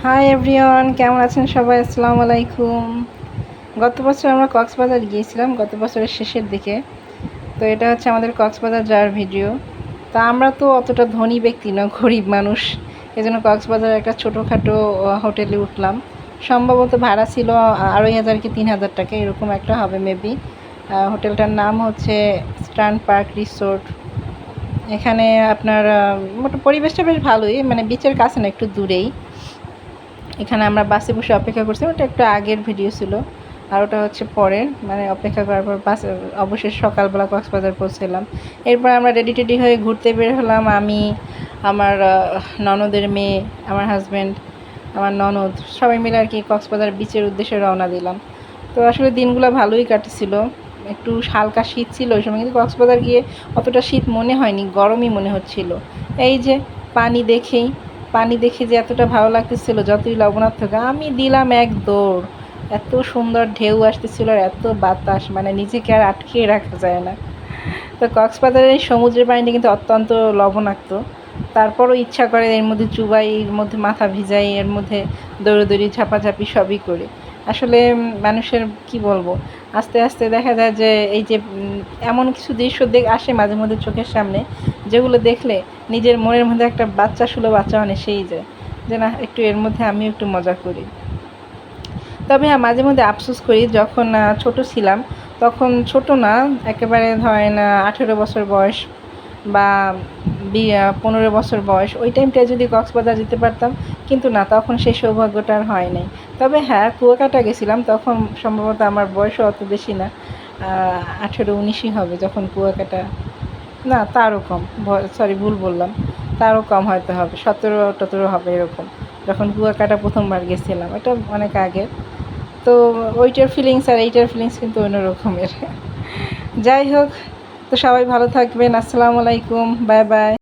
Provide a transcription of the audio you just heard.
Hi everyone, কেমন আছেন সবাই? আসসালামু আলাইকুম। গত বছর আমরা কক্সবাজার গিয়েছিলাম, গত বছরের শেষের দিকে। তো এটা হচ্ছে আমাদের কক্সবাজার যাওয়ার ভিডিও। তা আমরা তো অতটা ধনী ব্যক্তি না, গরিব মানুষ। এজন্য কক্সবাজার একটা ছোটোখাটো হোটেলে উঠলাম। সম্ভবত ভাড়া ছিল 2,500 কি 3,000 টাকা, এরকম একটা হবে মেবি। হোটেলটার নাম হচ্ছে স্ট্র্যান্ড পার্ক রিসোর্ট। এখানে আপনার পরিবেশটা বেশ ভালোই, মানে বিচের কাছে না, একটু দূরেই। এখানে আমরা বাসে বসে অপেক্ষা করছি, ওটা একটু আগের ভিডিও ছিল, আর ওটা হচ্ছে পরের, মানে অপেক্ষা করার পর বাস অবশেষে সকালবেলা কক্সবাজার পৌঁছলাম। এরপর আমরা রেডি টেডি হয়ে ঘুরতে বের হলাম। আমি, আমার ননদের মেয়ে, আমার হাজব্যান্ড, আমার ননদ, সবাই মিলে আর কি কক্সবাজার বিচের উদ্দেশ্যে রওনা দিলাম। তো আসলে দিনগুলো ভালোই কাটেছিল। একটু হালকা শীত ছিল ওই সময়, কিন্তু কক্সবাজার গিয়ে অতটা শীত মনে হয়নি, গরমই মনে হচ্ছিল। এই যে পানি দেখে যে এতটা ভালো লাগতেছিল, যতই লবণাক্ত হোক। আমি দিলাম এক দৌড়, এত সুন্দর ঢেউ আসতেছিল আর এত বাতাস, মানে নিজেকে আর আটকে রাখা যায় না। তো কক্সবাজারের এই সমুদ্রের পানিটা কিন্তু অত্যন্ত লবণাক্ত, তারপরও ইচ্ছা করে এর মধ্যে চুবাই, এর মধ্যে মাথা ভিজাই, এর মধ্যে দৌড়োদৌড়ি ঝাপাঝাপি সবই করি। আসলে মানুষের কি বলবো, আস্তে আস্তে দেখা যায় যে এই যে এমন কিছু দৃশ্য আসে মাঝে মধ্যে চোখের সামনে, যেগুলো দেখলে নিজের মনের মধ্যে একটা বাচ্চা সুলভ আচরণ এসেই যায়, যে না, একটু এর মধ্যে আমিও একটু মজা করি। তবে হ্যাঁ, মাঝে মধ্যে আফসোস করি, যখন ছোট ছিলাম, তখন ছোট না, একেবারে ধরেন 18 বছর বয়স বা 15 বছর বয়স, ওই টাইমটায় যদি কক্সবাজার যেতে পারতাম, কিন্তু না, তখন সেই সৌভাগ্যটা আর হয় নাই। তবে হ্যাঁ, কুয়াকাটা গেছিলাম, তখন সম্ভবত আমার বয়সও অত বেশি না, 18-19ই হবে যখন কুয়াকাটা, না তারও কম, সরি ভুল বললাম, তারও কম হয়তো হবে, 17-18 হবে এরকম, যখন কুয়াকাটা প্রথমবার গেছিলাম। এটা অনেক আগে। তো ওইটার ফিলিংস আর এইটার ফিলিংস কিন্তু অন্য রকমের। যাই হোক, তো সবাই ভালো থাকবেন। আসসালামু আলাইকুম, বাই বাই।